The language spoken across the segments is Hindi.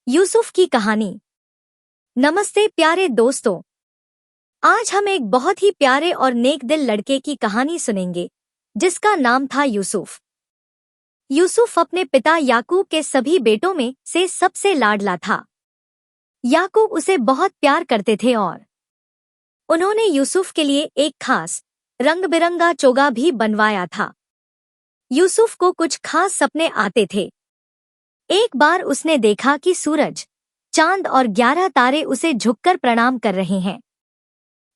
यूसुफ की कहानी। नमस्ते प्यारे दोस्तों, आज हम एक बहुत ही प्यारे और नेक दिल लड़के की कहानी सुनेंगे जिसका नाम था यूसुफ। यूसुफ अपने पिता याकूब के सभी बेटों में से सबसे लाडला था। याकूब उसे बहुत प्यार करते थे और उन्होंने यूसुफ के लिए एक खास रंग बिरंगा चोगा भी बनवाया था। यूसुफ को कुछ खास सपने आते थे। एक बार उसने देखा कि सूरज, चांद और 11 तारे उसे झुककर प्रणाम कर रहे हैं।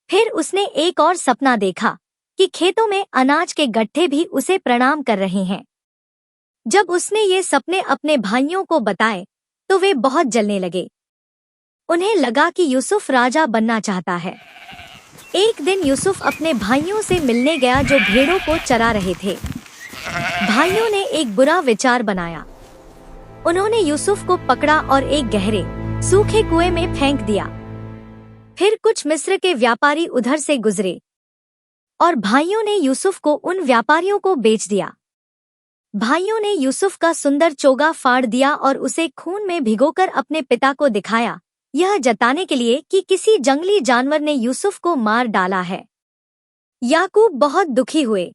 फिर उसने एक और सपना देखा कि खेतों में अनाज के गट्ठे भी उसे प्रणाम कर रहे हैं। जब उसने ये सपने अपने भाइयों को बताए तो वे बहुत जलने लगे। उन्हें लगा कि यूसुफ राजा बनना चाहता है। एक दिन यूसुफ अपने भाइयों से मिलने गया जो भेड़ों को चरा रहे थे। भाइयों ने एक बुरा विचार बनाया। उन्होंने यूसुफ को पकड़ा और एक गहरे सूखे कुएं में फेंक दिया। फिर कुछ मिस्र के व्यापारी उधर से गुजरे और भाइयों ने यूसुफ को उन व्यापारियों को बेच दिया। भाइयों ने यूसुफ का सुंदर चोगा फाड़ दिया और उसे खून में भिगोकर अपने पिता को दिखाया, यह जताने के लिए कि किसी जंगली जानवर ने यूसुफ को मार डाला है। याकूब बहुत दुखी हुए।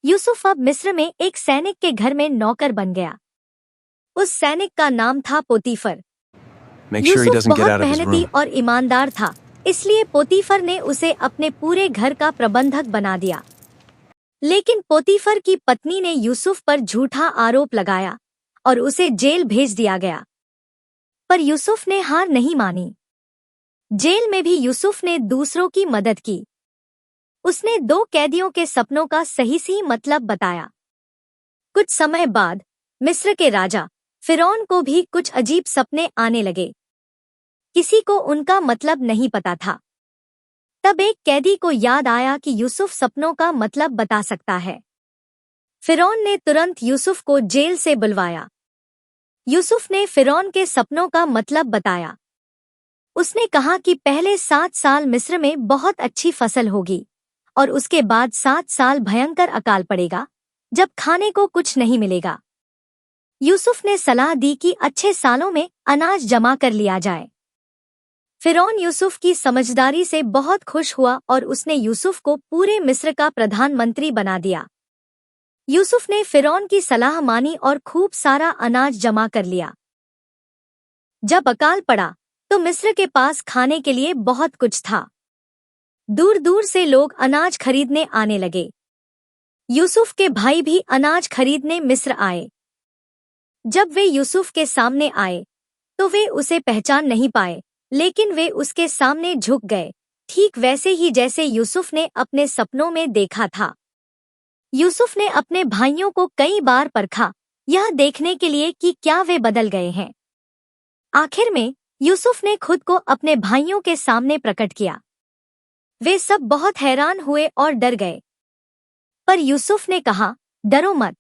यूसुफ अब मिस्र में एक सैनिक के घर में नौकर बन गया। उस सैनिक का नाम था पोतीफर। यूसुफ बहुत मेहनती और ईमानदार था, इसलिए पोतीफर ने उसे अपने पूरे घर का प्रबंधक बना दिया। लेकिन पोतीफर की पत्नी ने यूसुफ पर झूठा आरोप लगाया और उसे जेल भेज दिया गया। पर यूसुफ ने हार नहीं मानी। जेल में भी यूसुफ ने दूसरों की मदद की। उसने 2 कैदियों के सपनों का सही मतलब बताया। कुछ समय बाद मिस्र के राजा फिरौन को भी कुछ अजीब सपने आने लगे। किसी को उनका मतलब नहीं पता था। तब एक कैदी को याद आया कि यूसुफ सपनों का मतलब बता सकता है। फिरौन ने तुरंत यूसुफ को जेल से बुलवाया। यूसुफ ने फिरौन के सपनों का मतलब बताया। उसने कहा कि पहले 7 साल मिस्र में बहुत अच्छी फसल होगी और उसके बाद 7 साल भयंकर अकाल पड़ेगा जब खाने को कुछ नहीं मिलेगा। यूसुफ ने सलाह दी कि अच्छे सालों में अनाज जमा कर लिया जाए। फिरौन यूसुफ की समझदारी से बहुत खुश हुआ और उसने यूसुफ को पूरे मिस्र का प्रधानमंत्री बना दिया। यूसुफ ने फिरौन की सलाह मानी और खूब सारा अनाज जमा कर लिया। जब अकाल पड़ा तो मिस्र के पास खाने के लिए बहुत कुछ था। दूर दूर से लोग अनाज खरीदने आने लगे। यूसुफ के भाई भी अनाज खरीदने मिस्र आए। जब वे यूसुफ के सामने आए तो वे उसे पहचान नहीं पाए, लेकिन वे उसके सामने झुक गए, ठीक वैसे ही जैसे यूसुफ ने अपने सपनों में देखा था। यूसुफ ने अपने भाइयों को कई बार परखा, यह देखने के लिए कि क्या वे बदल गए हैं। आखिर में यूसुफ ने खुद को अपने भाइयों के सामने प्रकट किया। वे सब बहुत हैरान हुए और डर गए। पर यूसुफ ने कहा, डरो मत।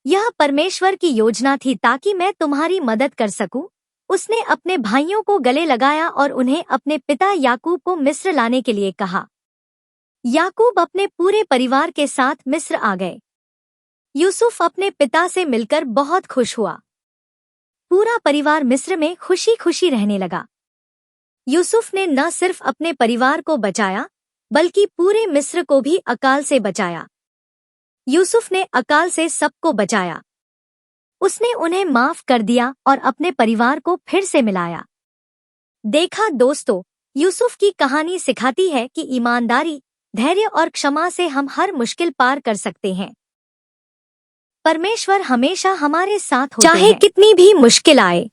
यह परमेश्वर की योजना थी ताकि मैं तुम्हारी मदद कर सकूं। उसने अपने भाइयों को गले लगाया और उन्हें अपने पिता याकूब को मिस्र लाने के लिए कहा। याकूब अपने पूरे परिवार के साथ मिस्र आ गए। यूसुफ अपने पिता से मिलकर बहुत खुश हुआ। पूरा परिवार मिस्र में खुशी खुशी रहने लगा। यूसुफ ने न सिर्फ अपने परिवार को बचाया बल्कि पूरे मिस्र को भी अकाल से बचाया। यूसुफ ने अकाल से सबको बचाया। उसने उन्हें माफ कर दिया और अपने परिवार को फिर से मिलाया। देखा दोस्तों, यूसुफ की कहानी सिखाती है कि ईमानदारी, धैर्य और क्षमा से हम हर मुश्किल पार कर सकते हैं। परमेश्वर हमेशा हमारे साथ होते हैं, चाहे कितनी भी मुश्किल आए।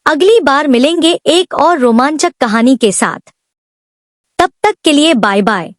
अगली बार मिलेंगे एक और रोमांचक कहानी के साथ। तब तक के लिए बाय बाय।